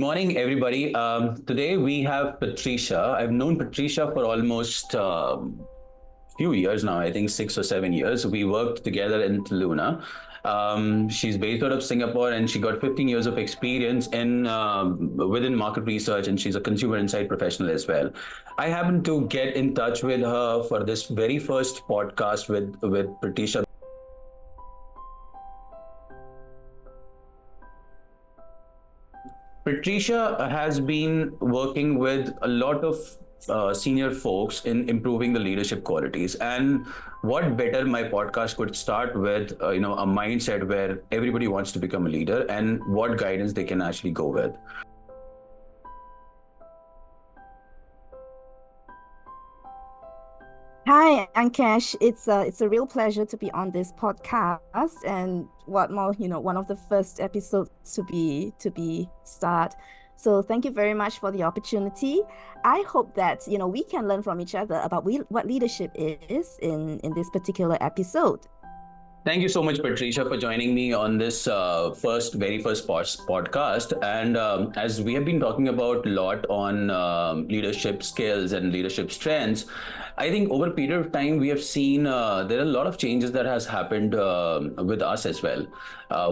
morning, everybody. Today we have Patricia. I've known Patricia for almost few years now. I think 6 or 7 years. We worked together in Luna. She's based out of Singapore, and she got 15 years of experience in within market research, and she's a consumer insight professional as well. I happened to get in touch with her for this very first podcast with Patricia. Patricia has been working with a lot of senior folks in improving the leadership qualities. And what better my podcast could start with, a mindset where everybody wants to become a leader and what guidance they can actually go with. Hi, Ankesh. It's a real pleasure to be on this podcast, and what more, one of the first episodes to be start. So thank you very much for the opportunity. I hope that we can learn from each other about what leadership is in this particular episode. Thank you so much, Patricia, for joining me on this very first podcast. And as we have been talking about a lot on leadership skills and leadership strengths, I think over a period of time we have seen there are a lot of changes that has happened with us as well.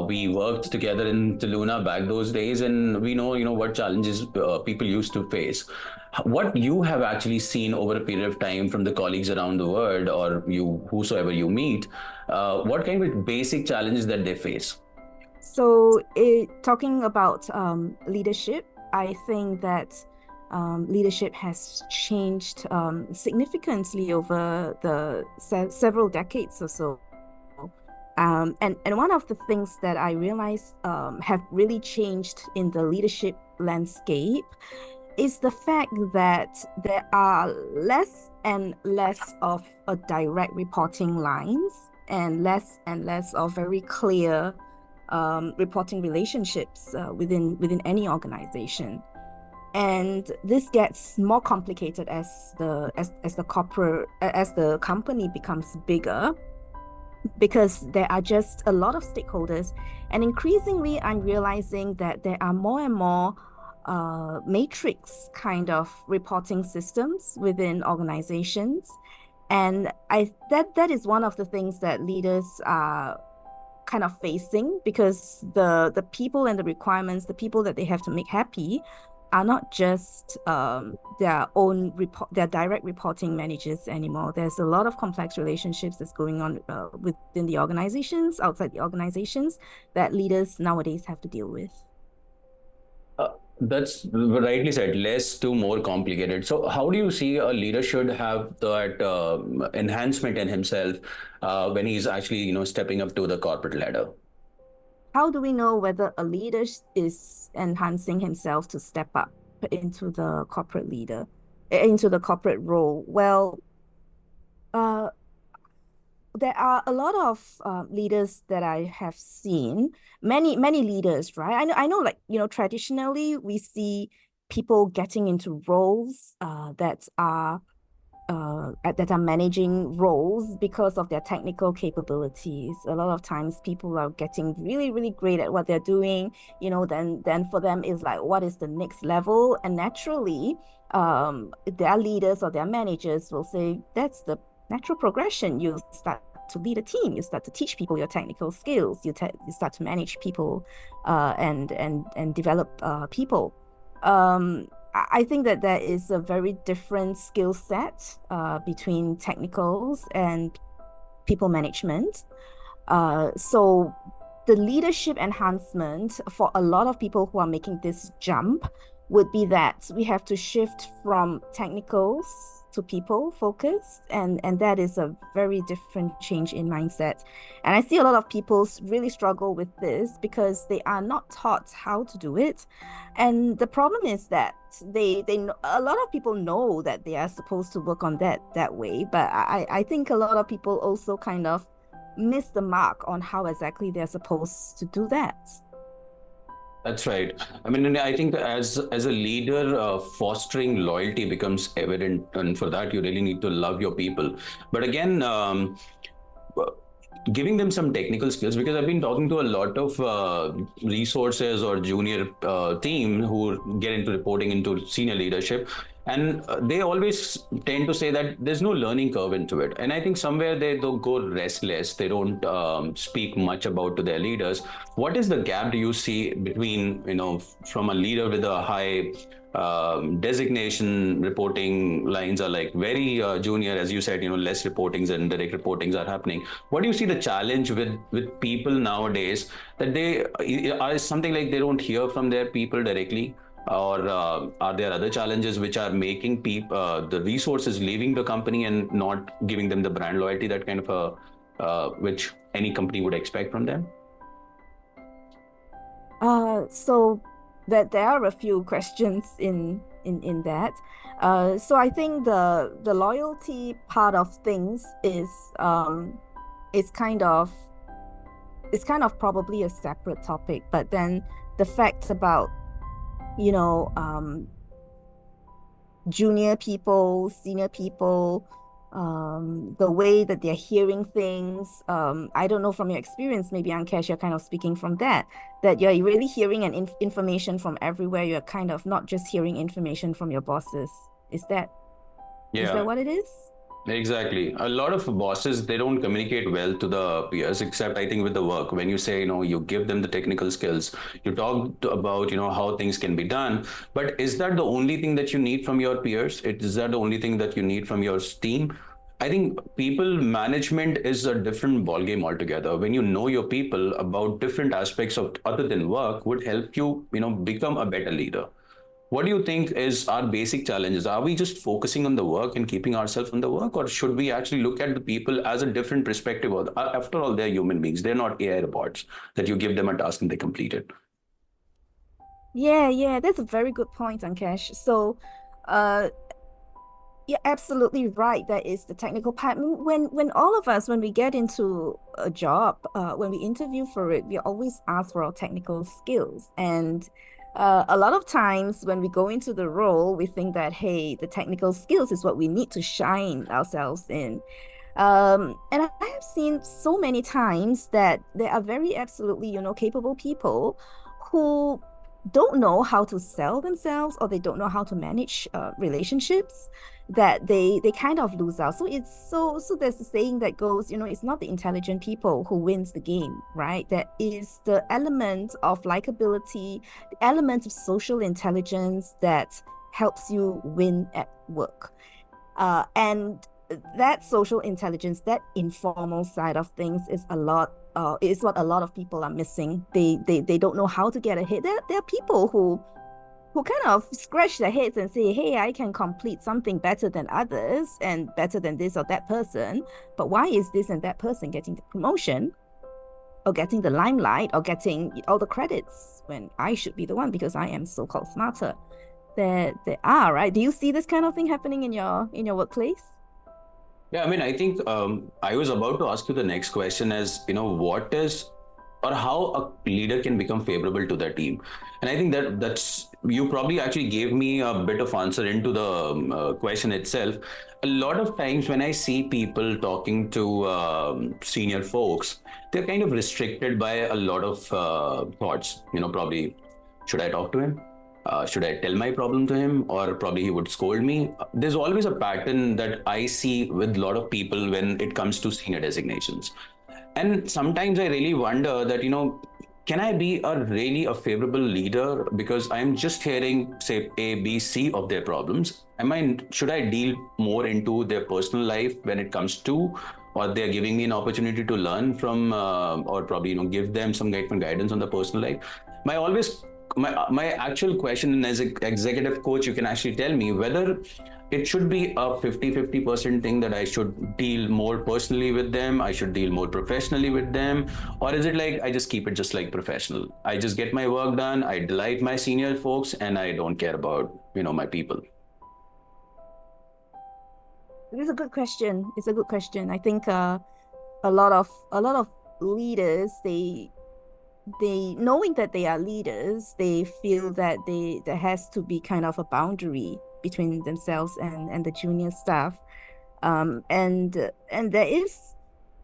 We worked together in Luna back those days, and we know what challenges people used to face. What you have actually seen over a period of time from the colleagues around the world, or you whosoever you meet, what kind of basic challenges that they face? So, talking about leadership, I think that leadership has changed significantly over the several decades or so. And one of the things that I realized have really changed in the leadership landscape is the fact that there are less and less of a direct reporting lines and less of very clear reporting relationships within any organization. And this gets more complicated as the company becomes bigger, because there are just a lot of stakeholders, and increasingly I'm realizing that there are more and more matrix kind of reporting systems within organizations. And that is one of the things that leaders are kind of facing, because the people and the requirements, the people that they have to make happy, are not just their direct reporting managers anymore. There's a lot of complex relationships that's going on within the organizations, outside the organizations, that leaders nowadays have to deal with. That's rightly said, less to more complicated. So, how do you see a leader should have that enhancement in himself when he's actually, stepping up to the corporate ladder? How do we know whether a leader is enhancing himself to step up into the into the corporate role? Well, uh, there are a lot of leaders that I have seen, many leaders, right? I know, like, traditionally we see people getting into roles that are managing roles because of their technical capabilities. A lot of times people are getting really, really great at what they're doing. Then for them is like, what is the next level? And naturally, their leaders or their managers will say, that's the natural progression. You start to lead a team, you start to teach people your technical skills, you start to manage people and develop people. I think that there is a very different skill set between technicals and people management. So the leadership enhancement for a lot of people who are making this jump would be that we have to shift from technicals to people focused, and that is a very different change in mindset. And I see a lot of people really struggle with this because they are not taught how to do it. And the problem is that a lot of people know that they are supposed to work on that way, but I think a lot of people also kind of miss the mark on how exactly they're supposed to do that. That's right. I mean, and I think as a leader, fostering loyalty becomes evident, and for that you really need to love your people. But again, giving them some technical skills, because I've been talking to a lot of resources or junior team who get into reporting into senior leadership, and they always tend to say that there's no learning curve into it. And I think somewhere they don't go restless. They don't speak much about to their leaders. What is the gap do you see between, from a leader with a high designation, reporting lines are like very junior, as you said, less reportings and direct reportings are happening. What do you see the challenge with people nowadays, that they are something like they don't hear from their people directly, or are there other challenges which are making people the resources leaving the company and not giving them the brand loyalty, that kind of a which any company would expect from them? So that there are a few questions in that. So I think the loyalty part of things is kind of probably a separate topic, but then the fact about, you know, junior people, senior people, the way that they're hearing things. I don't know from your experience, maybe Ankesh, you're kind of speaking from that you're really hearing an information from everywhere. You're kind of not just hearing information from your bosses. Is that Yeah. what it is? Exactly. A lot of bosses, they don't communicate well to the peers, except I think with the work. When you say, you give them the technical skills, you talk about, how things can be done. But is that the only thing that you need from your peers? Is that the only thing that you need from your team? I think people management is a different ballgame altogether. When you know your people about different aspects of other than work, would help you, become a better leader. What do you think is our basic challenges? Are we just focusing on the work and keeping ourselves on the work, or should we actually look at the people as a different perspective? After all, they're human beings. They're not AI robots that you give them a task and they complete it. Yeah, that's a very good point, Ankesh. So, uh, you're absolutely right. That is the technical part. When all of us, when we get into a job, when we interview for it, we always ask for our technical skills. And a lot of times when we go into the role, we think that, hey, the technical skills is what we need to shine ourselves in. And I have seen so many times that there are very absolutely, capable people who don't know how to sell themselves, or they don't know how to manage relationships, that they kind of lose out. So there's a saying that goes, it's not the intelligent people who wins the game, right? That is the element of likability, the element of social intelligence that helps you win at work. And that social intelligence, that informal side of things is what a lot of people are missing. They don't know how to get ahead. There are people who kind of scratch their heads and say, hey, I can complete something better than others and better than this or that person, but why is this and that person getting the promotion or getting the limelight or getting all the credits when I should be the one because I am so-called smarter? There are, right? Do you see this kind of thing happening in your workplace? Yeah, I mean, I think I was about to ask you the next question as, what is or how a leader can become favorable to their team. And I think that's you probably actually gave me a bit of answer into the question itself. A lot of times when I see people talking to senior folks, they're kind of restricted by a lot of thoughts. Probably, should I talk to him? Should I tell my problem to him, or probably he would scold me? There's always a pattern that I see with a lot of people when it comes to senior designations. And sometimes I really wonder that, can I be a favorable leader because I'm just hearing, say, A, B, C of their problems? Should I deal more into their personal life when it comes to, or they're giving me an opportunity to learn from, or probably, give them some guidance on the personal life? My always my actual question as an executive coach, you can actually tell me whether it should be a 50-50% thing, that I should deal more personally with them, I should deal more professionally with them, or is it like I just keep it just like professional? I just get my work done, I delight my senior folks, and I don't care about, my people. It is a good question. It's a good question. I think a lot of leaders, they knowing that they are leaders, they feel that there has to be kind of a boundary between themselves and the junior staff. And there is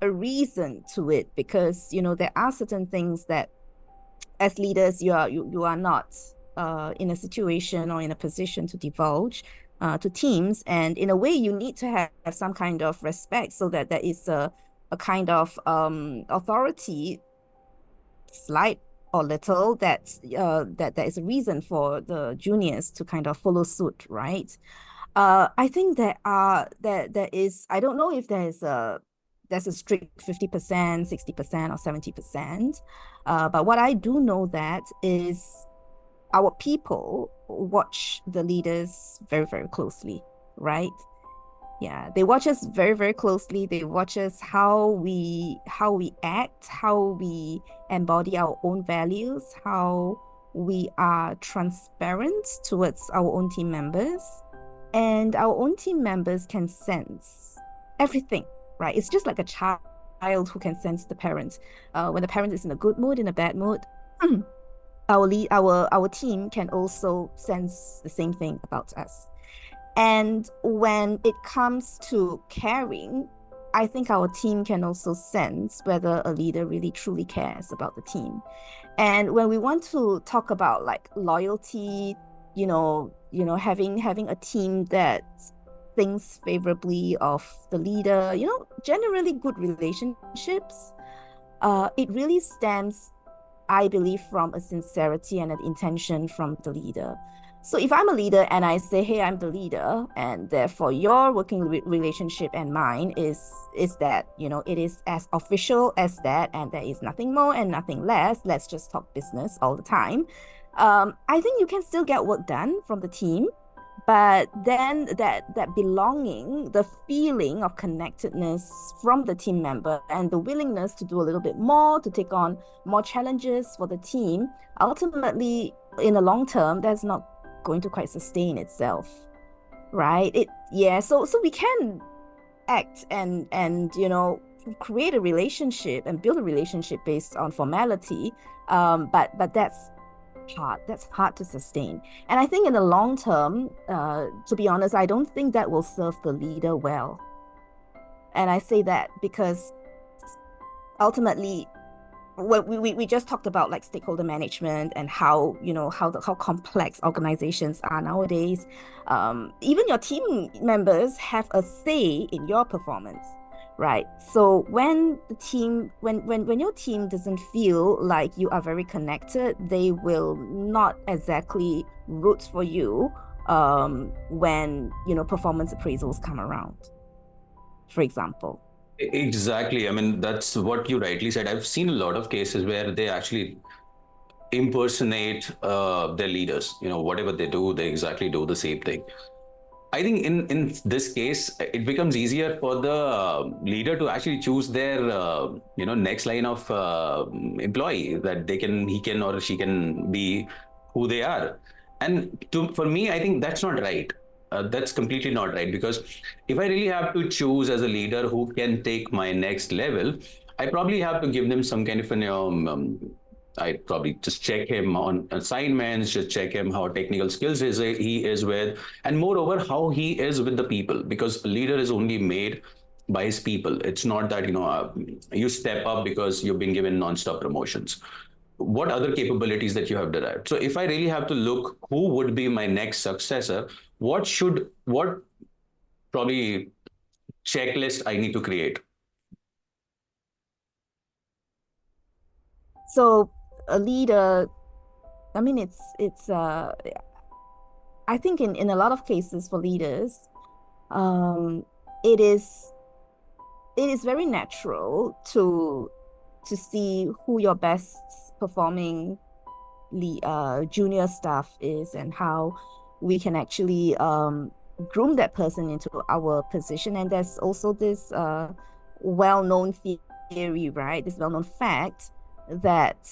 a reason to it, because there are certain things that as leaders you are not in a situation or in a position to divulge to teams, and in a way you need to have some kind of respect, so that there is a kind of authority, slight or little, that there is a reason for the juniors to kind of follow suit, right? I think there is, I don't know if there's a strict 50%, 60%, or 70%. But what I do know that is our people watch the leaders very, very closely, right? Yeah, they watch us very, very closely. They watch us how we act, how we embody our own values, how we are transparent towards our own team members. And our own team members can sense everything, right? It's just like a child who can sense the parent. When the parent is in a good mood, in a bad mood, our team can also sense the same thing about us. And when it comes to caring, I think our team can also sense whether a leader really truly cares about the team. And when we want to talk about like loyalty, having a team that thinks favorably of the leader, generally good relationships, it really stems, I believe, from a sincerity and an intention from the leader. So if I'm a leader and I say, hey, I'm the leader, and therefore your working relationship and mine is that, it is as official as that, and there is nothing more and nothing less. Let's just talk business all the time. I think you can still get work done from the team, but then that belonging, the feeling of connectedness from the team member, and the willingness to do a little bit more, to take on more challenges for the team, ultimately in the long term, that's not going to quite sustain itself, right? So we can act and create a relationship and build a relationship based on formality, but that's hard to sustain. And I think in the long term, to be honest, I don't think that will serve the leader well. And I say that because ultimately, we just talked about like stakeholder management and how how complex organizations are nowadays. Even your team members have a say in your performance, right? So when your team doesn't feel like you are very connected, they will not exactly root for you when performance appraisals come around, for example. Exactly. I mean, that's what you rightly said. I've seen a lot of cases where they actually impersonate their leaders. Whatever they do, they exactly do the same thing. I think in this case, it becomes easier for the leader to actually choose their next line of employee, that he can or she can be who they are. And for me, I think that's not right. That's completely not right, because if I really have to choose as a leader who can take my next level, I probably have to give them some kind of I probably just check him on assignments, just check him how technical skills he is with, and moreover how he is with the people, because a leader is only made by his people. It's not that you step up because you've been given non-stop promotions. What other capabilities that you have derived? So if I really have to look who would be my next successor, what probably checklist I need to create? So a leader, I mean, it's I think in a lot of cases for leaders, um, it is very natural to see who your best performing junior staff is, and how we can actually groom that person into our position. And there's also this well-known theory, right? This well-known fact that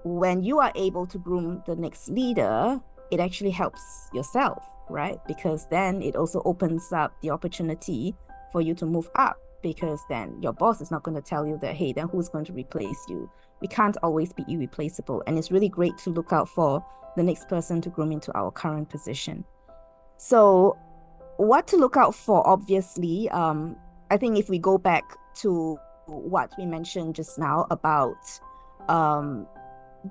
when you are able to groom the next leader, it actually helps yourself, right? Because then it also opens up the opportunity for you to move up, because then your boss is not going to tell you that, hey, then who's going to replace you? We can't always be irreplaceable. And it's really great to look out for the next person to groom into our current position. So what to look out for, obviously, I think if we go back to what we mentioned just now about um,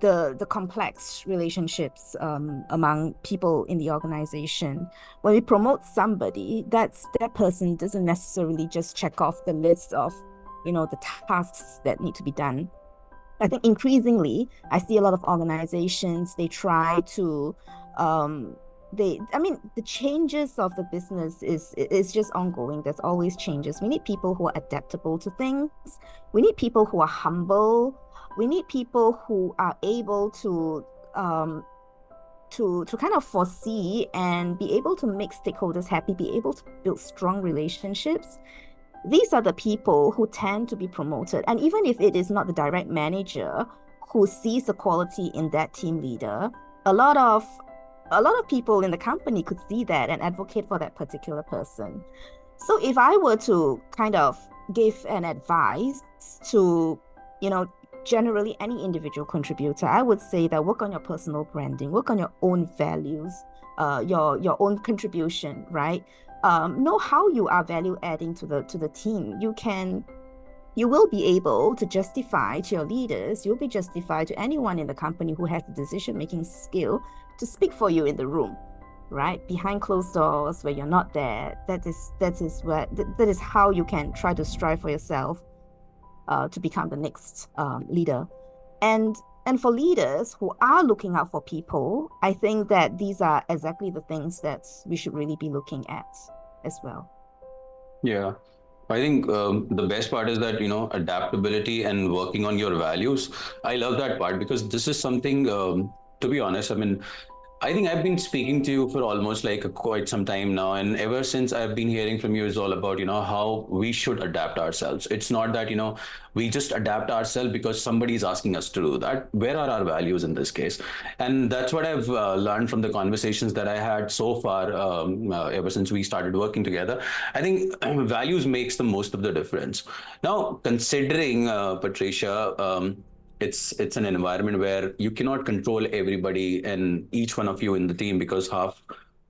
the complex relationships among people in the organization. When we promote somebody, that person doesn't necessarily just check off the list of, the tasks that need to be done. I think increasingly, I see a lot of organizations, they try to, the changes of the business is just ongoing. There's always changes. We need people who are adaptable to things. We need people who are humble. We need people who are able to kind of foresee and be able to make stakeholders happy, be able to build strong relationships. These are the people who tend to be promoted. And even if it is not the direct manager who sees the quality in that team leader, a lot of people in the company could see that and advocate for that particular person. So if I were to kind of give an advice to, generally any individual contributor, I would say that work on your personal branding, work on your own values, your own contribution, right? Know how you are value adding to the team. You will be able to justify to your leaders, you'll be justified to anyone in the company who has the decision-making skill to speak for you in the room, right? Behind closed doors where you're not there. That is how you can try to strive for yourself to become the next leader. And for leaders who are looking out for people, I think that these are exactly the things that we should really be looking at as well. Yeah. I think the best part is that, adaptability and working on your values. I love that part because this is something, to be honest, I mean, I think I've been speaking to you for almost like quite some time now, and ever since I've been hearing from you is all about how we should adapt ourselves. It's not that we just adapt ourselves because somebody is asking us to do that. Where are our values in this case? And that's what I've learned from the conversations that I had so far ever since we started working together. I think values makes the most of the difference. Now, considering Patricia. It's an environment where you cannot control everybody and each one of you in the team because half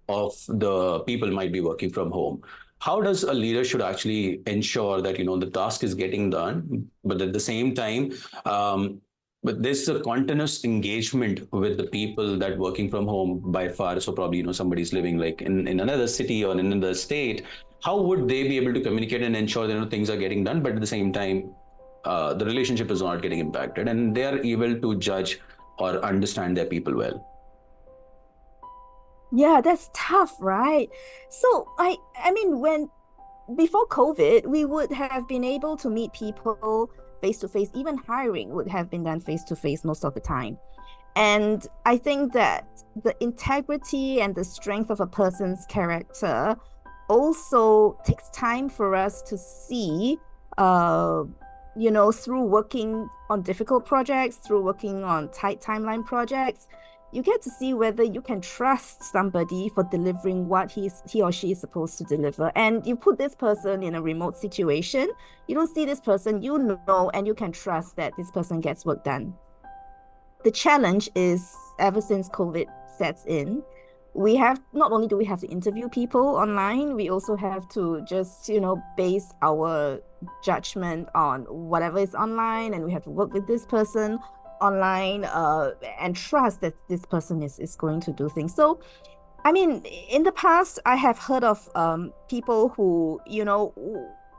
of the people might be working from home. How does a leader should actually ensure that the task is getting done, but at the same time, but there's a continuous engagement with the people that working from home by far. So probably somebody's living like in another city or in another state. How would they be able to communicate and ensure that things are getting done, but at the same time the relationship is not getting impacted and they are able to judge or understand their people well? Yeah, that's tough, right? So I mean, when before COVID, we would have been able to meet people face to face. Even hiring would have been done face to face most of the time. And I think that the integrity and the strength of a person's character also takes time for us to see, through working on difficult projects, through working on tight timeline projects. You get to see whether you can trust somebody for delivering what he or she is supposed to deliver. And you put this person in a remote situation, you don't see this person, and you can trust that this person gets work done. The challenge is ever since COVID sets in, we have not only do we have to interview people online, we also have to just, base our judgment on whatever is online, and we have to work with this person online and trust that this person is going to do things. So, I mean, in the past, I have heard of people who,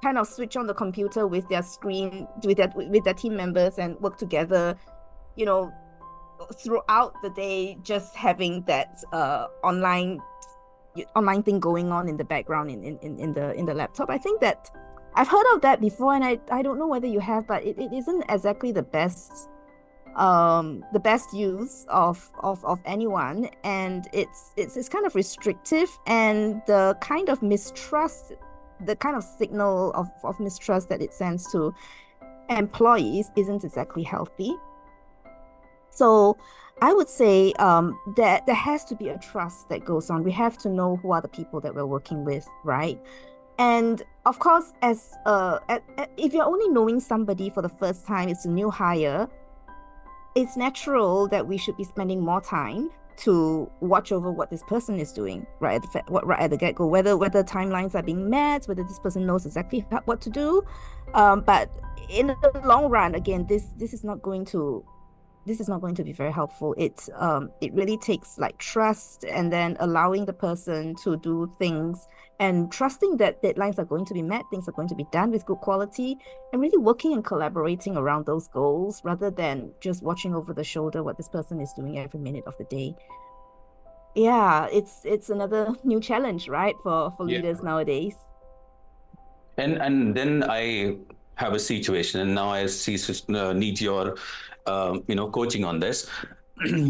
kind of switch on the computer with their screen, with their team members and work together, you know, throughout the day, just having that online thing going on in the background in the laptop. I think that I've heard of that before, and I don't know whether you have, but it isn't exactly the best use of anyone, and it's kind of restrictive, and the kind of mistrust, the kind of signal of mistrust that it sends to employees isn't exactly healthy. So I would say that there has to be a trust that goes on. We have to know who are the people that we're working with, right? And of course, if you're only knowing somebody for the first time, it's a new hire, it's natural that we should be spending more time to watch over what this person is doing right at the get-go, whether timelines are being met, whether this person knows exactly what to do. But in the long run, again, this is not going to be very helpful. It really takes like trust, and then allowing the person to do things and trusting that deadlines are going to be met, things are going to be done with good quality, and really working and collaborating around those goals rather than just watching over the shoulder what this person is doing every minute of the day. Yeah, it's another new challenge, right, for Yeah. leaders nowadays. And then I have a situation, and now I need your coaching on this.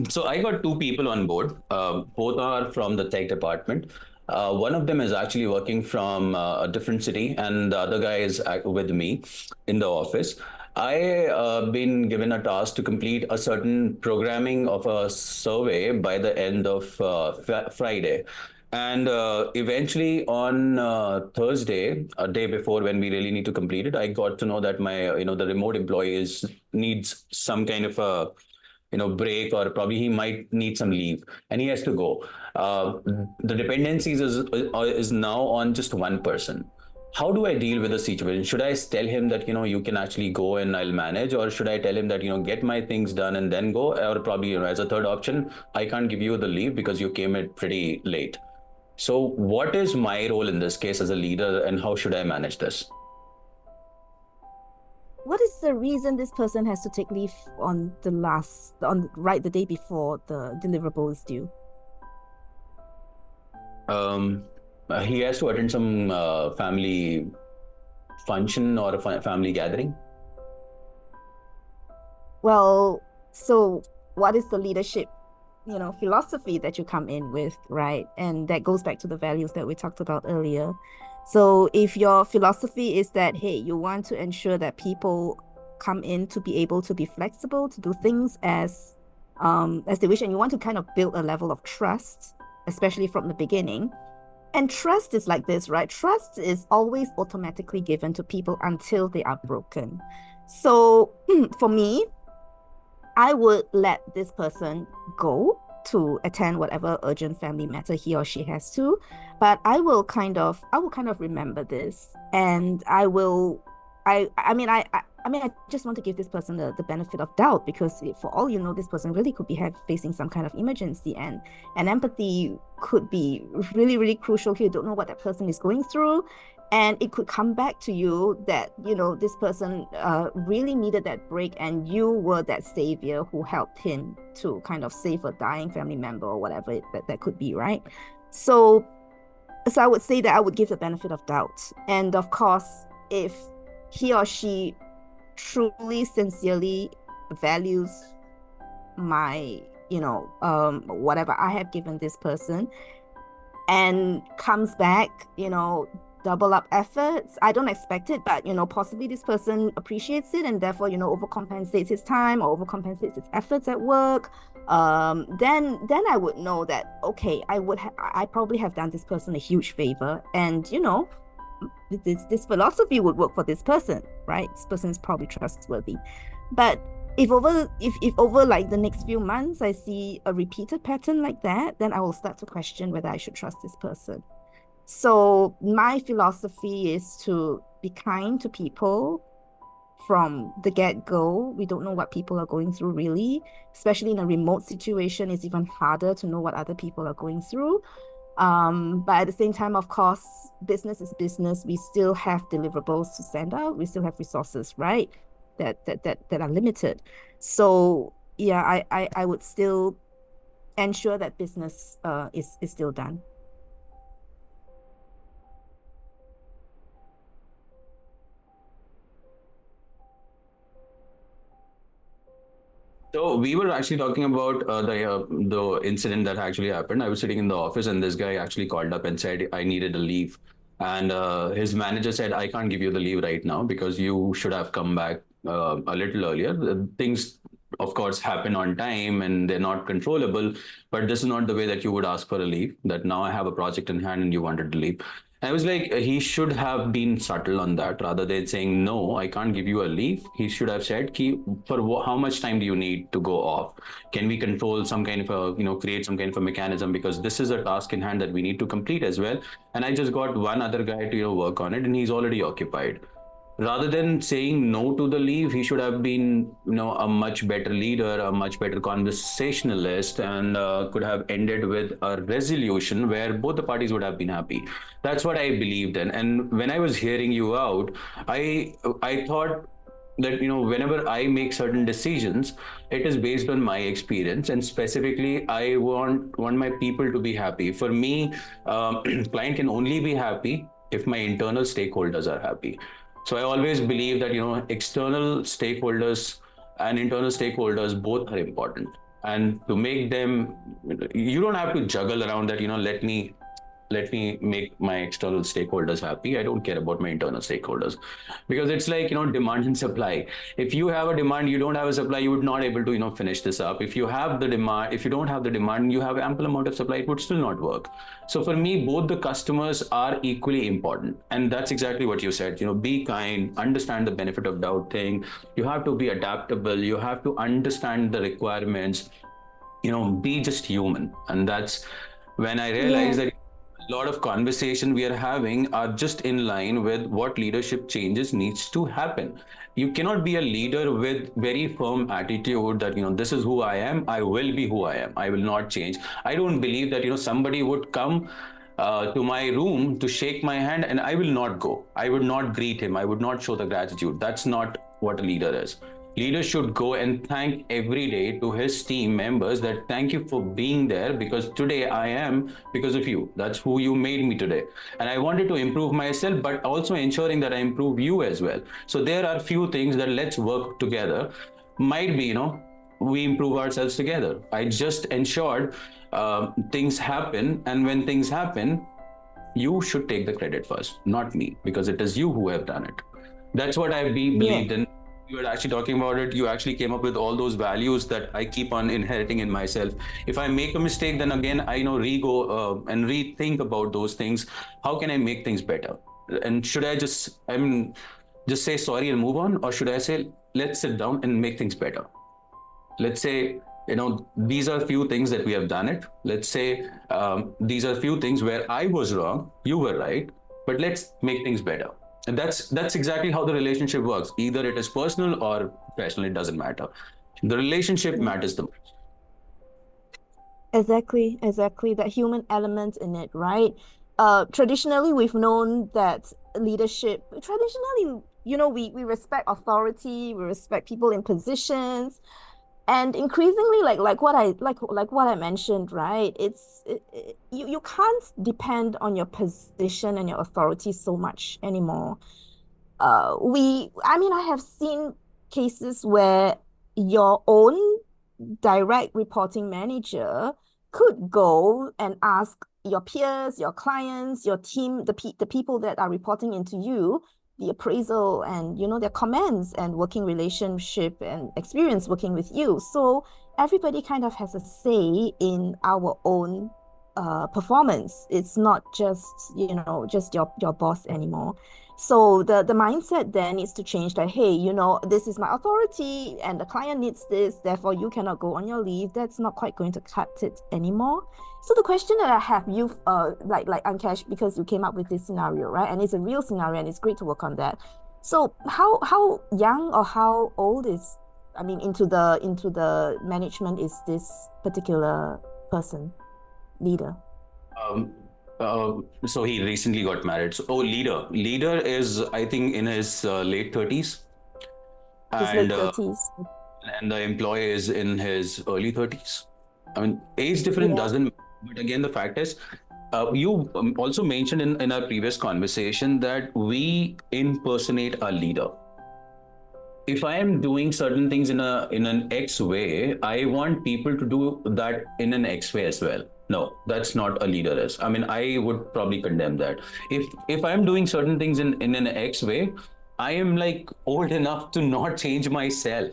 So I got two people on board. Both are from the tech department. One of them is actually working from a different city, and the other guy is with me in the office. I been given a task to complete a certain programming of a survey by the end of Friday. And eventually on Thursday, a day before when we really need to complete it, I got to know that the remote employee needs some kind of a, break, or probably he might need some leave, and he has to go. The dependencies is now on just one person. How do I deal with the situation? Should I tell him that, you can actually go and I'll manage, or should I tell him that, get my things done and then go, or probably, as a third option, I can't give you the leave because you came it pretty late. So, what is my role in this case as a leader, and how should I manage this? What is the reason this person has to take leave the day before the deliverable is due? Um, he has to attend some family function or a family gathering. Well, so what is the leadership, philosophy that you come in with, right? And that goes back to the values that we talked about earlier. So if your philosophy is that, hey, you want to ensure that people come in to be able to be flexible, to do things as they wish, and you want to kind of build a level of trust, especially from the beginning. And trust is like this, right? Trust is always automatically given to people until they are broken. So for me, I would let this person go to attend whatever urgent family matter he or she has to, but I will kind of remember this, and I just want to give this person the benefit of doubt, because for all you know, this person really could be facing some kind of emergency, and empathy could be really, really crucial here. You don't know what that person is going through, and it could come back to you that this person really needed that break, and you were that savior who helped him to kind of save a dying family member or whatever that could be, right? So I would say that I would give the benefit of doubt, and of course, if he or she truly sincerely values my whatever I have given this person, and comes back, double up efforts. I don't expect it, but possibly this person appreciates it, and therefore, overcompensates his time or overcompensates his efforts at work. Then I would know that, okay, I probably have done this person a huge favor, and this philosophy would work for this person, right? This person is probably trustworthy. But if over like the next few months I see a repeated pattern like that, then I will start to question whether I should trust this person. So my philosophy is to be kind to people from the get-go. We don't know what people are going through, really, especially in a remote situation. It's even harder to know what other people are going through. But at the same time, of course, business is business. We still have deliverables to send out. We still have resources, right? That are limited. So yeah, I would still ensure that business is still done. So we were actually talking about the incident that actually happened. I was sitting in the office, and this guy actually called up and said I needed a leave, and his manager said I can't give you the leave right now because you should have come back a little earlier. Things, of course, happen on time and they're not controllable, but this is not the way that you would ask for a leave. That now I have a project in hand and you wanted to leave. I was like, he should have been subtle on that rather than saying, no, I can't give you a leave. He should have said, for how much time do you need to go off? Can we control some kind of a, create some kind of a mechanism? Because this is a task in hand that we need to complete as well. And I just got one other guy to, work on it, and he's already occupied. Rather than saying no to the leave, he should have been, a much better leader, a much better conversationalist, and could have ended with a resolution where both the parties would have been happy. That's what I believed in. And when I was hearing you out, I thought that, whenever I make certain decisions, it is based on my experience, and specifically I want my people to be happy. For me, client can only be happy if my internal stakeholders are happy. So I always believe that, external stakeholders and internal stakeholders both are important. And to make them, you don't have to juggle around that, let me make my external stakeholders happy. I don't care about my internal stakeholders, because it's like, demand and supply. If you have a demand, you don't have a supply, you would not able to, finish this up. If you have the demand, if you don't have the demand, you have ample amount of supply, it would still not work. So for me, both the customers are equally important. And that's exactly what you said, be kind, understand the benefit of doubt thing. You have to be adaptable, you have to understand the requirements, be just human. And that's when I Yeah. realized that a lot of conversation we are having are just in line with what leadership changes needs to happen. You cannot be a leader with very firm attitude that, this is who I am, I will be who I am, I will not change. I don't believe that, somebody would come to my room to shake my hand and I will not go. I would not greet him. I would not show the gratitude. That's not what a leader is. Leader should go and thank every day to his team members that thank you for being there, because today I am because of you. That's who you made me today. And I wanted to improve myself, but also ensuring that I improve you as well. So there are few things that let's work together. Might be, we improve ourselves together. I just ensured things happen. And when things happen, you should take the credit first, not me, because it is you who have done it. That's what I Yeah. believed in. You were actually talking about it. You actually came up with all those values that I keep on inheriting in myself. If I make a mistake, then again, I re-go and rethink about those things. How can I make things better? And should I just say sorry and move on, or should I say let's sit down and make things better? Let's say, these are few things that we have done it. Let's say these are few things where I was wrong, you were right, but let's make things better. And that's exactly how the relationship works. Either it is personal or professional, it doesn't matter. The relationship Yeah. matters the most. Exactly, exactly. That human element in it, right? Traditionally, we've known that leadership, traditionally, we respect authority, we respect people in positions, and increasingly, like what I mentioned, right? You can't depend on your position and your authority so much anymore. I mean, I have seen cases where your own direct reporting manager could go and ask your peers, your clients, your team, the people that are reporting into you, the appraisal and their comments and working relationship and experience working with you. So everybody kind of has a say in our own performance. It's not just just your boss anymore. So the mindset then needs to change that, hey, this is my authority and the client needs this, therefore you cannot go on your leave. That's not quite going to cut it anymore. So the question that I have you like Ankesh, because you came up with this scenario, right? And it's a real scenario and it's great to work on that. So how young or how old is I mean into the management is this particular person, leader? Um, so he recently got married. So, leader is, I think, in his late 30s, His and late 30s. the employee is in his early 30s. I mean, age difference Yeah. doesn't, but again, the fact is, you also mentioned in our previous conversation that we impersonate a leader. If I am doing certain things in an X way, I want people to do that in an X way as well. No, that's not a leader is. I mean, I would probably condemn that. If I'm doing certain things in an X way, I am like old enough to not change myself.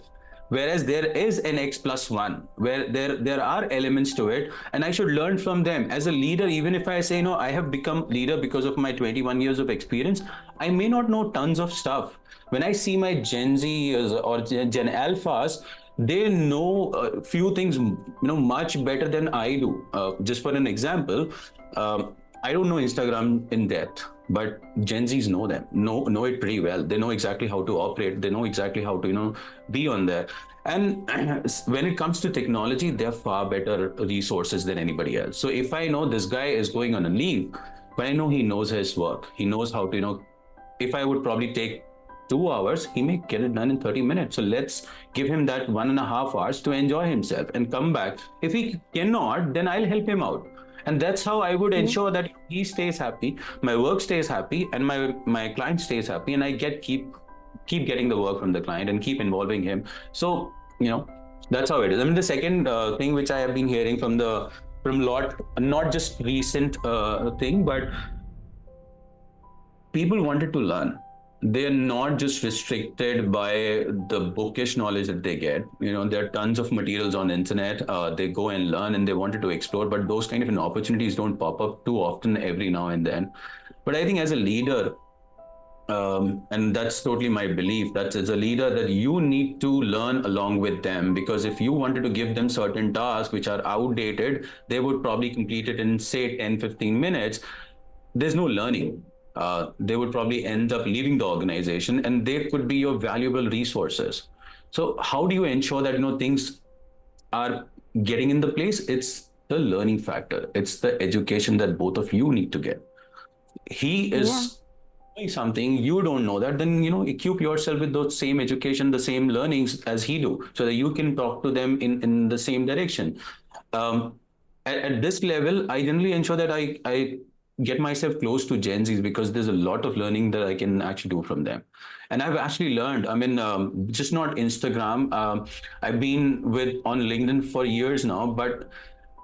whereas there is an X plus one, where there are elements to it, and I should learn from them. As a leader, even if I say, no, I have become leader because of my 21 years of experience, I may not know tons of stuff. When I see my Gen Z or Gen Alphas, they know a few things, much better than I do. Just for an example, I don't know Instagram in depth, but Gen Zs know them, know it pretty well. They know exactly how to operate. They know exactly how to be on there. And when it comes to technology, they're far better resources than anybody else. So if I know this guy is going on a leave, but I know he knows his work, he knows how to if I would probably take 2 hours, he may get it done in 30 minutes. So let's give him that 1.5 hours to enjoy himself and come back. If he cannot, then I'll help him out. And that's how I would Yeah. ensure that he stays happy, my work stays happy, and my client stays happy, and I keep getting the work from the client and keep involving him. So that's how it is. I mean, the second thing which I have been hearing from lot, not just recent thing, but people wanted to learn. They're not just restricted by the bookish knowledge that they get. There are tons of materials on the internet. They go and learn, and they wanted to explore, but those kind of opportunities don't pop up too often every now and then. But I think as a leader, and that's totally my belief, that as a leader, that you need to learn along with them, because if you wanted to give them certain tasks which are outdated, they would probably complete it in, say, 10-15 minutes. There's no learning. They would probably end up leaving the organization, and they could be your valuable resources. So how do you ensure that things are getting in the place? It's the learning factor. It's the education that both of you need to get. He Yeah. is doing something, you don't know that, then equip yourself with those same education, the same learnings as he do, so that you can talk to them in the same direction. um, at this level, I generally ensure that I get myself close to Gen Zs, because there's a lot of learning that I can actually do from them. And I've actually learned, I mean, just not Instagram. I've been with on LinkedIn for years now, but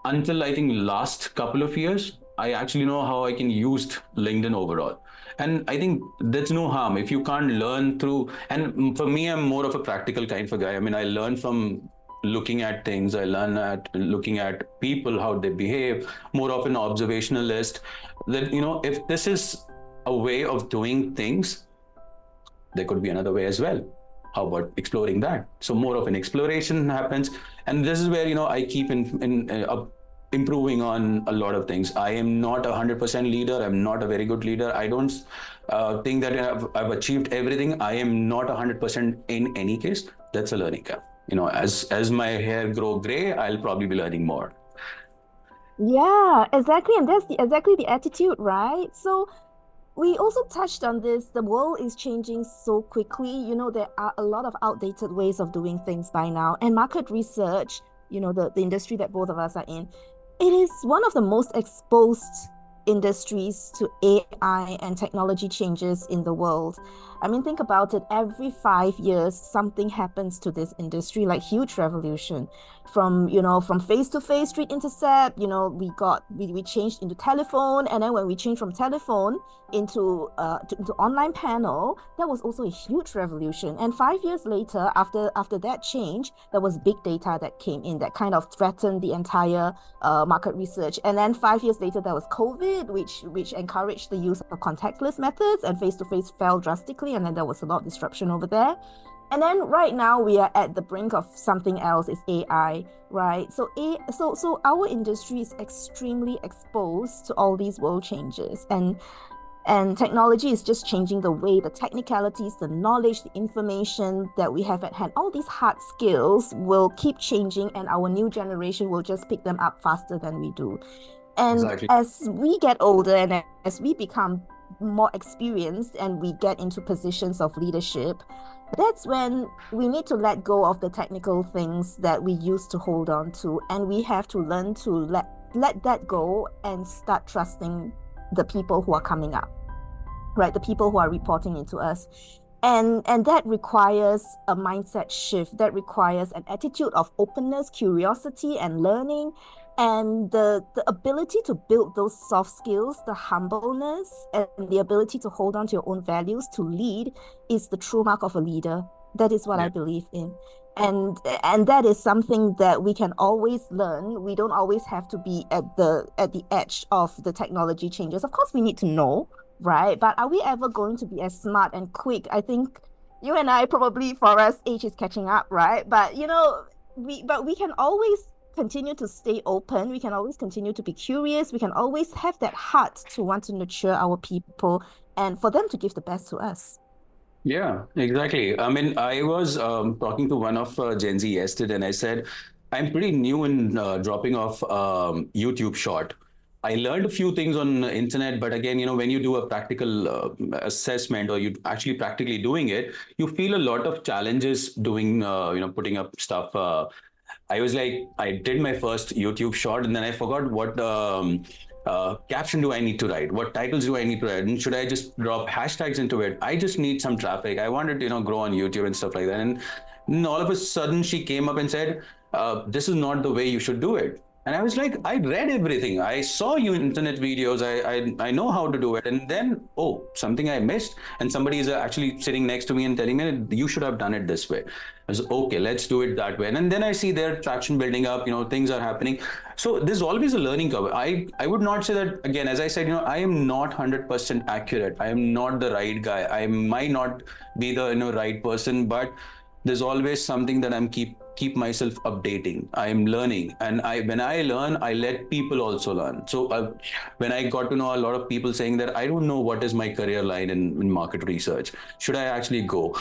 until I think last couple of years, I actually know how I can use LinkedIn overall. And I think there's no harm if you can't learn through. And for me, I'm more of a practical kind of a guy. I mean, I learn from looking at things. I learn at looking at people, how they behave, more of an observationalist. That if this is a way of doing things, there could be another way as well. How about exploring that? So more of an exploration happens, and this is where I keep improving on a lot of things. I am not 100% leader. I'm not a very good leader. I don't think that I've achieved everything. I am not 100% in any case. That's a learning curve. As my hair grow gray, I'll probably be learning more. Yeah, exactly. And that's exactly the attitude, right? So we also touched on this. The world is changing so quickly. There are a lot of outdated ways of doing things by now. And market research, the industry that both of us are in, it is one of the most exposed industries to AI and technology changes in the world. I mean, think about it. Every 5 years, something happens to this industry, like huge revolution. From face-to-face street intercept, we changed into telephone, and then when we changed from telephone into online panel, that was also a huge revolution. And 5 years later, after that change, there was big data that came in that kind of threatened the entire market research. And then 5 years later, there was COVID, which encouraged the use of contactless methods, and face to face fell drastically. And then there was a lot of disruption over there. And then right now we are at the brink of something else, is AI, right? So our industry is extremely exposed to all these world changes, and technology is just changing the way, the technicalities, the knowledge, the information that we have at hand. All these hard skills will keep changing, and our new generation will just pick them up faster than we do. And Exactly. as we get older and as we become more experienced and we get into positions of leadership, that's when we need to let go of the technical things that we used to hold on to. And we have to learn to let that go and start trusting the people who are coming up, right? The people who are reporting into us. And that requires a mindset shift. That requires an attitude of openness, curiosity, and learning, and the ability to build those soft skills, the humbleness, and the ability to hold on to your own values to lead is the true mark of a leader. That is what I Yeah. believe in. and that is something that we can always learn. We don't always have to be at the edge of the technology changes. Of course we need to know, right? But are we ever going to be as smart and quick? I think you and I, probably for us, age is catching up, right? But we can always continue to stay open. We can always continue to be curious. We can always have that heart to want to nurture our people and for them to give the best to us. Yeah, exactly. I mean, I was talking to one of Gen Z yesterday, and I said, I'm pretty new in dropping off YouTube short. I learned a few things on the internet, but again, when you do a practical assessment or you actually practically doing it, you feel a lot of challenges doing, putting up stuff. I was like, I did my first YouTube short, and then I forgot what caption do I need to write? What titles do I need to write? And should I just drop hashtags into it? I just need some traffic. I wanted to, grow on YouTube and stuff like that. And all of a sudden, she came up and said, "This is not the way you should do it." And I was like, I read everything. I saw you internet videos. I know how to do it. And then, oh, something I missed. And somebody is actually sitting next to me and telling me, you should have done it this way. I was okay, let's do it that way. And then I see their traction building up, things are happening. So there's always a learning curve. I would not say that, again, as I said, I am not 100% accurate. I am not the right guy. I might not be the right person, but there's always something that I'm keep myself updating. I'm learning, and when I learn, I let people also learn. So when I got to know a lot of people saying that I don't know what is my career line in market research, should I actually go?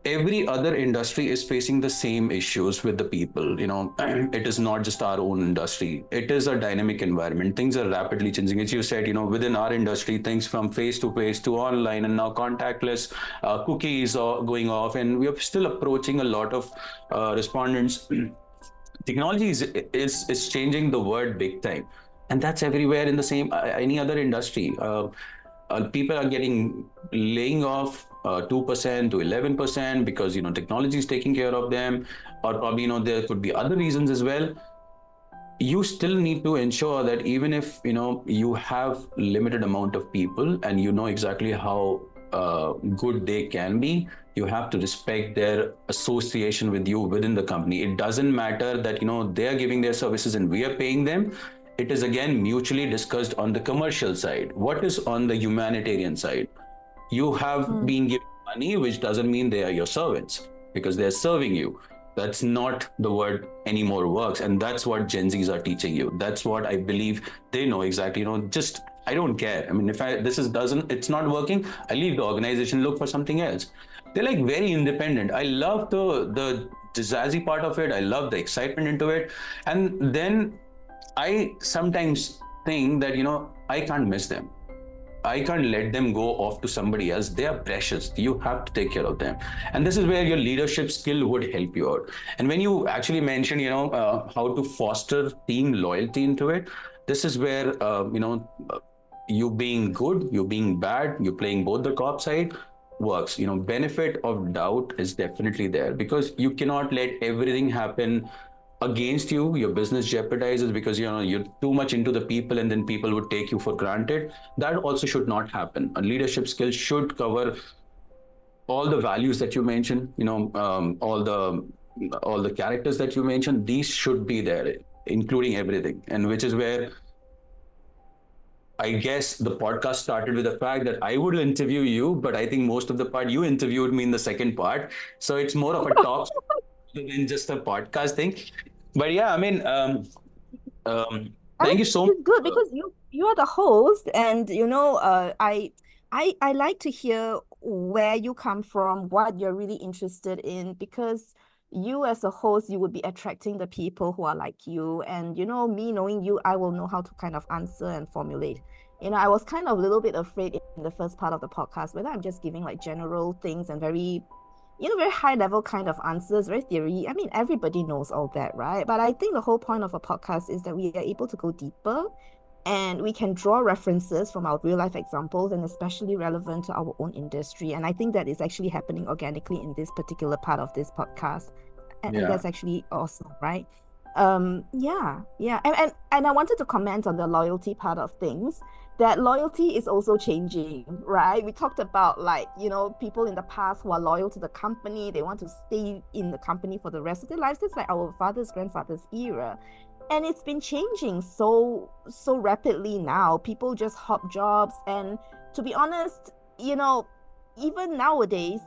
Every other industry is facing the same issues with the people. It is not just our own industry. It is a dynamic environment. Things are rapidly changing, as you said. Within our industry, things from face to face to online, and now contactless, cookies are going off, and we are still approaching a lot of respondents. Technology is changing the world big time, and that's everywhere in the same any other industry. People are getting laying off 2% to 11% because technology is taking care of them, or probably there could be other reasons as well. You still need to ensure that even if you have limited amount of people and you know exactly how good they can be, you have to respect their association with you within the company. It doesn't matter that they are giving their services and we are paying them. It is again mutually discussed on the commercial side. What is on the humanitarian side? You have Mm. been given money, which doesn't mean they are your servants because they're serving you. That's not the word anymore works. And that's what Gen Zs are teaching you. That's what I believe they know exactly. Just I don't care. I mean, if it's not working, I leave the organization, look for something else. They're like very independent. I love the jazzy part of it. I love the excitement into it. And then I sometimes think that, I can't miss them. I can't let them go off to somebody else. They are precious. You have to take care of them. And this is where your leadership skill would help you out. And when you actually mention, how to foster team loyalty into it, this is where, you being good, you being bad, you playing both the cop side works. Benefit of doubt is definitely there because you cannot let everything happen against you. Your business jeopardizes because you're too much into the people, and then people would take you for granted. That also should not happen. A leadership skill should cover all the values that you mentioned. All the characters that you mentioned. These should be there, including everything, and which is where I guess the podcast started with the fact that I would interview you, but I think most of the part you interviewed me in the second part. So it's more of a talk than just a podcast thing. But yeah, I mean, I mean, thank you so much. it's good because you are the host, and I like to hear where you come from, what you're really interested in, because you as a host, you would be attracting the people who are like you, and me knowing you, I will know how to kind of answer and formulate. I was kind of a little bit afraid in the first part of the podcast whether I'm just giving like general things and very high level kind of answers, very theory. I mean, everybody knows all that, right? But I think the whole point of a podcast is that we are able to go deeper and we can draw references from our real life examples and especially relevant to our own industry. And I think that is actually happening organically in this particular part of this podcast. And Yeah. that's actually awesome, right? Yeah. And I wanted to comment on the loyalty part of things. That loyalty is also changing, right? We talked about like, people in the past who are loyal to the company, they want to stay in the company for the rest of their lives. It's like our fathers, grandfathers era. And it's been changing so rapidly now. People just hop jobs. And to be honest, you know, even nowadays,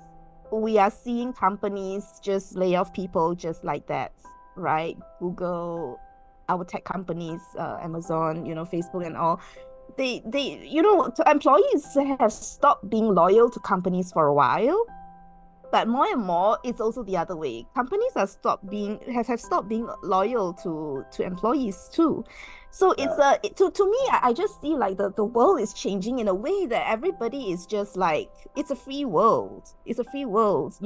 we are seeing companies just lay off people just like that, right? Google, our tech companies, Amazon, Facebook and all. Employees have stopped being loyal to companies for a while, but more and more, it's also the other way. Companies have stopped being loyal to employees too. So it's Yeah. to me, I just see like the world is changing in a way that everybody is just like it's a free world. It's a free world.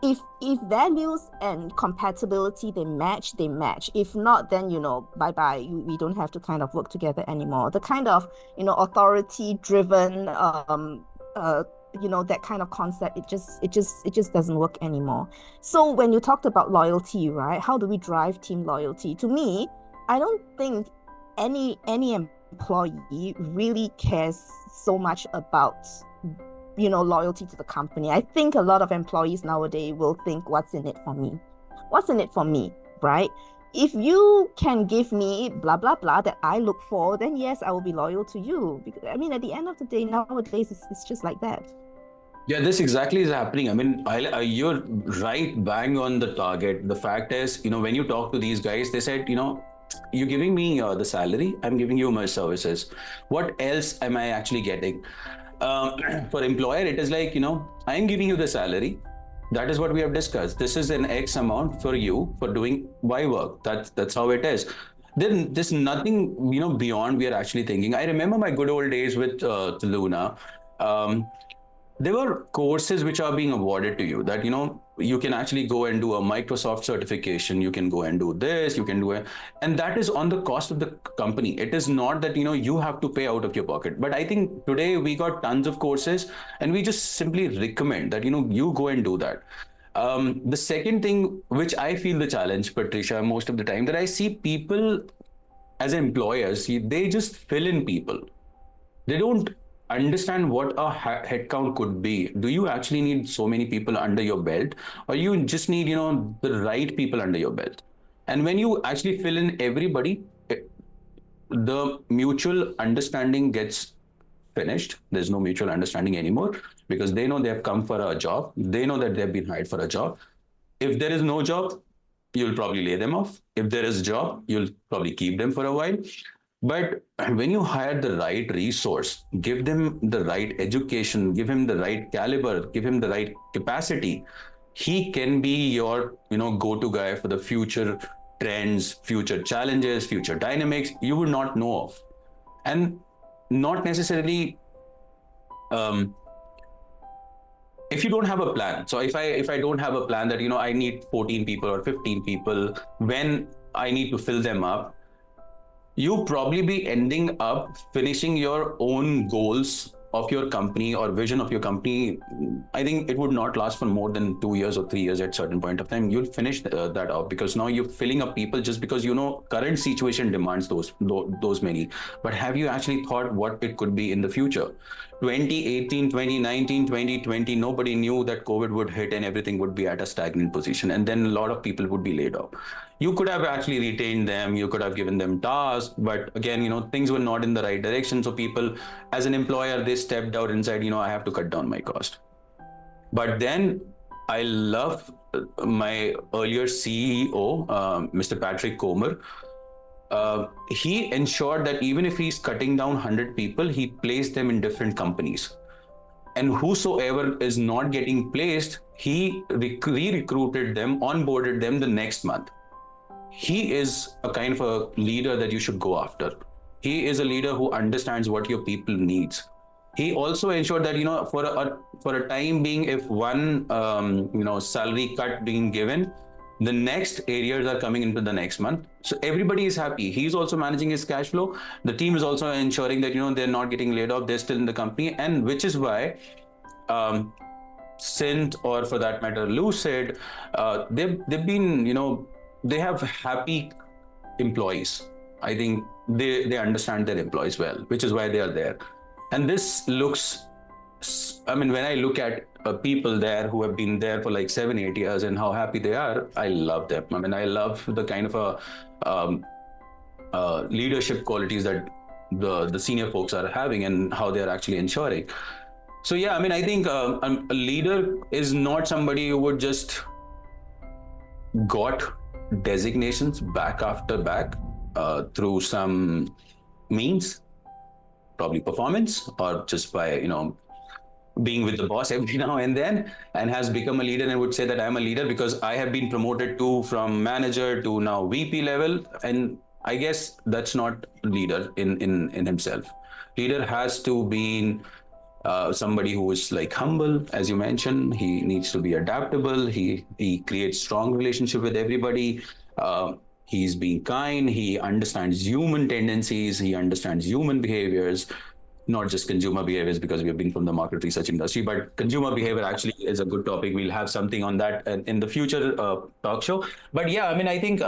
If values and compatibility they match, they match. If not, then bye bye. We don't have to kind of work together anymore. The kind of authority driven uh that kind of concept, it just doesn't work anymore. So when you talked about loyalty, right, how do we drive team loyalty? To me, I don't think any employee really cares so much about loyalty to the company. I think a lot of employees nowadays will think, what's in it for me? What's in it for me, right? If you can give me blah blah blah that I look for, then yes, I will be loyal to you. Because I mean, at the end of the day, nowadays it's just like that. Yeah, this exactly is happening. I mean, you're right, bang on the target. The fact is, when you talk to these guys, they said, you're giving me the salary, I'm giving you my services. What else am I actually getting? For employer, it is like, I'm giving you the salary. That is what we have discussed. This is an X amount for you for doing Y work. That's how it is. Then there's nothing, beyond we are actually thinking. I remember my good old days with Luna. Um, there were courses which are being awarded to you that you can actually go and do a Microsoft certification, you can go and do this, you can do it, and that is on the cost of the company. It is not that you have to pay out of your pocket. But I think today we got tons of courses, and we just simply recommend that you go and do that. The second thing which I feel the challenge, Patricia, most of the time, that I see people as employers, they just fill in people. They don't understand what a headcount could be. Do you actually need so many people under your belt, or you just need the right people under your belt? And when you actually fill in everybody, the mutual understanding gets finished. There's no mutual understanding anymore, because they know they have come for a job, they know that they've been hired for a job. If there is no job, you'll probably lay them off. If there is a job, you'll probably keep them for a while. But when you hire the right resource, give them the right education, give him the right caliber, give him the right capacity, he can be your, go-to guy for the future trends, future challenges, future dynamics you would not know of. And not necessarily, um, if you don't have a plan. So if I don't have a plan that I need 14 people or 15 people, when I need to fill them up, you probably be ending up finishing your own goals of your company or vision of your company. I think it would not last for more than 2 years or 3 years. At certain point of time, you'll finish that up, because now you're filling up people just because current situation demands those many. But have you actually thought what it could be in the future? 2018, 2019, 2020, nobody knew that COVID would hit and everything would be at a stagnant position, and then a lot of people would be laid off. You could have actually retained them, you could have given them tasks, but again, things were not in the right direction. So people, as an employer, they stepped out and said, I have to cut down my cost. But then I love my earlier CEO, Mr. Patrick Comer. He ensured that even if he's cutting down 100 people, he placed them in different companies. And whosoever is not getting placed, he re-recruited them, onboarded them the next month. He is a kind of a leader that you should go after. He is a leader who understands what your people needs. He also ensured that for a time being, if one salary cut being given, the next areas are coming into the next month, so everybody is happy. He's also managing his cash flow. The team is also ensuring that they're not getting laid off, they're still in the company. And which is why Sint, or for that matter Lucid, they've been they have happy employees. I think they understand their employees well, which is why they are there. And this looks, I mean, when I look at people there who have been there for like 7, 8 years and how happy they are, I love them. I mean, I love the kind of um, leadership qualities that the senior folks are having and how they are actually ensuring. So yeah, I mean, I think a leader is not somebody who would just got designations back after back through some means, probably performance, or just by being with the boss every now and then, and has become a leader and would say that I'm a leader because I have been promoted to from manager to now VP level. And I guess that's not leader in himself. Leader has to be somebody who is like humble, as you mentioned. He needs to be adaptable. He creates strong relationship with everybody. He's being kind. He understands human tendencies. He understands human behaviors, not just consumer behaviors, because we have been from the market research industry. But consumer behavior actually is a good topic. We'll have something on that in the future talk show. But yeah, I mean, I think.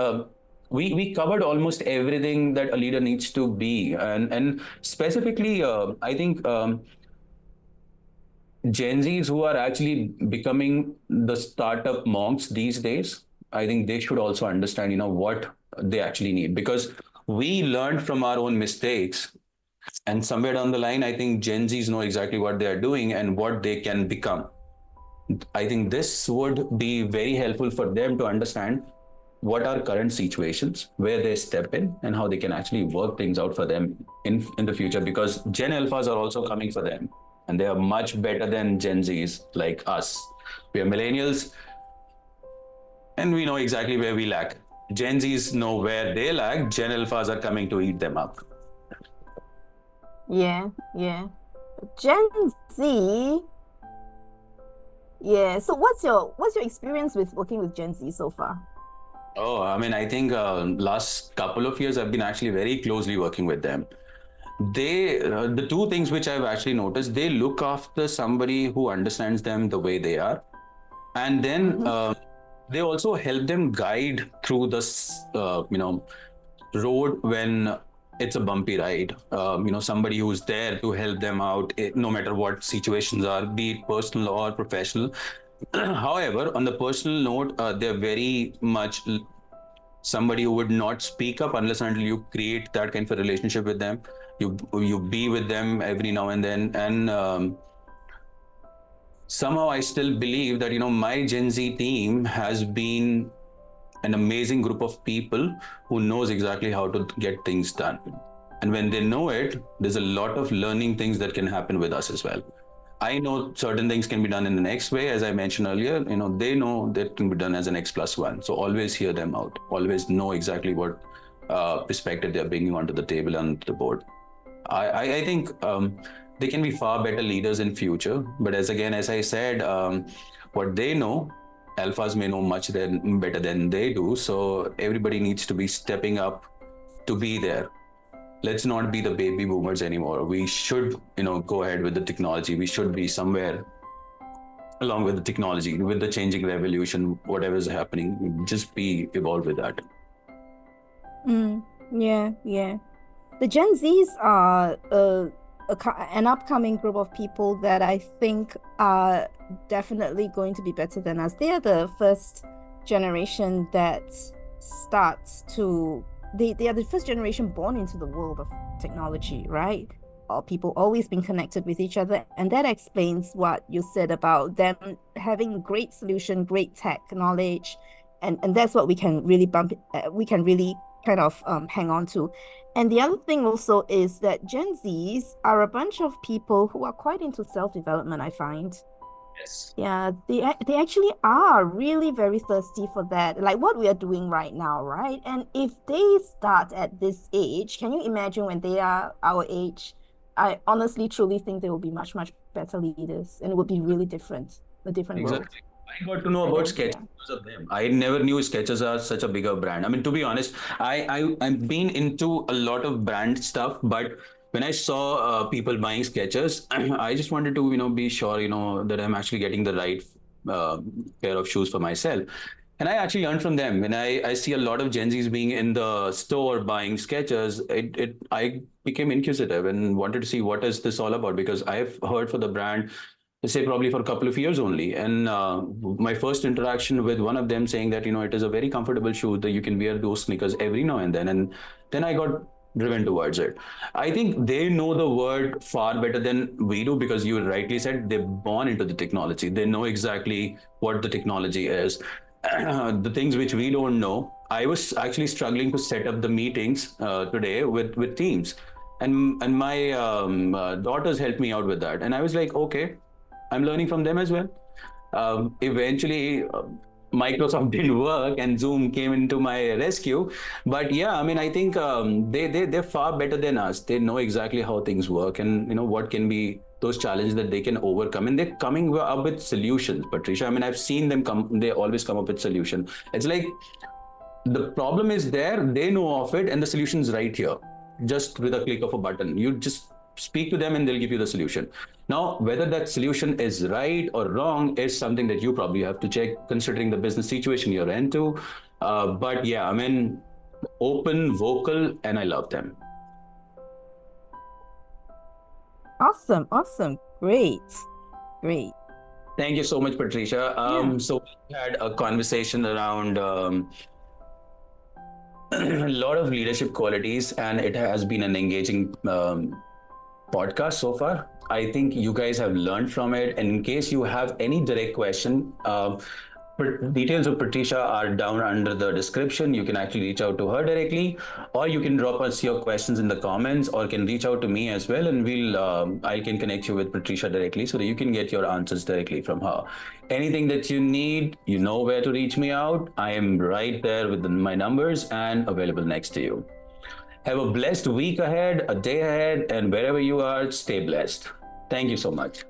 We covered almost everything that a leader needs to be, and specifically, I think Gen Zs who are actually becoming the startup monks these days, I think they should also understand, what they actually need, because we learned from our own mistakes, and somewhere down the line, I think Gen Zs know exactly what they are doing and what they can become. I think this would be very helpful for them to understand what are current situations, where they step in, and how they can actually work things out for them in the future. Because Gen Alphas are also coming for them, and they are much better than Gen Zs like us. We are millennials, and we know exactly where we lack. Gen Zs know where they lack. Gen Alphas are coming to eat them up. Yeah, yeah. Gen Z, yeah. So what's your experience with working with Gen Z so far? Oh, I mean, I think last couple of years I've been actually very closely working with them. The two things which I've actually noticed, they look after somebody who understands them the way they are, and then Mm-hmm. they also help them guide through this, road when it's a bumpy ride. Somebody who's there to help them out, no matter what situations are, be it personal or professional. However, on the personal note, they're very much somebody who would not speak up unless until you create that kind of a relationship with them. You be with them every now and then, and somehow I still believe that my Gen Z team has been an amazing group of people who knows exactly how to get things done. And when they know it, there's a lot of learning things that can happen with us as well. I know certain things can be done in the next way, as I mentioned earlier. They know that can be done as an X plus one. So always hear them out. Always know exactly what perspective they're bringing onto the table and onto the board. I think they can be far better leaders in future. But as I said, what they know, alphas may know better than they do. So everybody needs to be stepping up to be there. Let's not be the baby boomers anymore. We should, go ahead with the technology. We should be somewhere along with the technology, with the changing revolution, whatever is happening. Just be evolved with that. Yeah, yeah. The Gen Zs are an upcoming group of people that I think are definitely going to be better than us. They are the first generation that starts to they are the first generation born into the world of technology, right? Or people always been connected with each other, and that explains what you said about them having great solution, great tech knowledge, and that's what we can really kind of hang on to. And the other thing also is that Gen Zs are a bunch of people who are quite into self-development, I find. Yes. Yeah, they actually are really very thirsty for that, like what we are doing right now, right? And if they start at this age, can you imagine when they are our age? I honestly truly think they will be much, much better leaders, and it would be really different, a different world Exactly. I got to know by about then. Sketches Yeah. because of them. I never knew Sketches are such a bigger brand. I mean, to be honest, I've been into a lot of brand stuff, but when I saw people buying Sketches, I just wanted to be sure that I'm actually getting the right uh, pair of shoes for myself. And I actually learned from them. When I see a lot of Gen Zs being in the store buying sketches, I became inquisitive and wanted to see what is this all about, because I've heard for the brand, say probably for a couple of years only. And my first interaction with one of them saying that, it is a very comfortable shoe, that you can wear those sneakers every now and then. And then I got driven towards it. I think they know the word far better than we do, because you rightly said they're born into the technology. They know exactly what the technology is. The things which we don't know. I was actually struggling to set up the meetings today with teams, and my daughters helped me out with that. And I was like, okay, I'm learning from them as well. Eventually, Microsoft didn't work, and Zoom came into my rescue. But yeah, I mean, I think they're far better than us. They know exactly how things work, and what can be those challenges that they can overcome, and they're coming up with solutions. Patricia, I mean, I've seen them come. They always come up with solution. It's like the problem is there, they know of it, and the solution's right here, just with a click of a button. You just speak to them and they'll give you the solution. Now, whether that solution is right or wrong is something that you probably have to check, considering the business situation you're into. But yeah, I mean, open, vocal, and I love them. Awesome, awesome. Great, great. Thank you so much, Patricia. Yeah. So we had a conversation around a lot of leadership qualities, and it has been an engaging podcast so far. I think you guys have learned from it. And in case you have any direct question, details of Patricia are down under the description. You can actually reach out to her directly, or you can drop us your questions in the comments, or can reach out to me as well, and I can connect you with Patricia directly so that you can get your answers directly from her. Anything that you need, you know where to reach me out. I am right there with my numbers and available next to you. Have a blessed week ahead, a day ahead, and wherever you are, stay blessed. Thank you so much.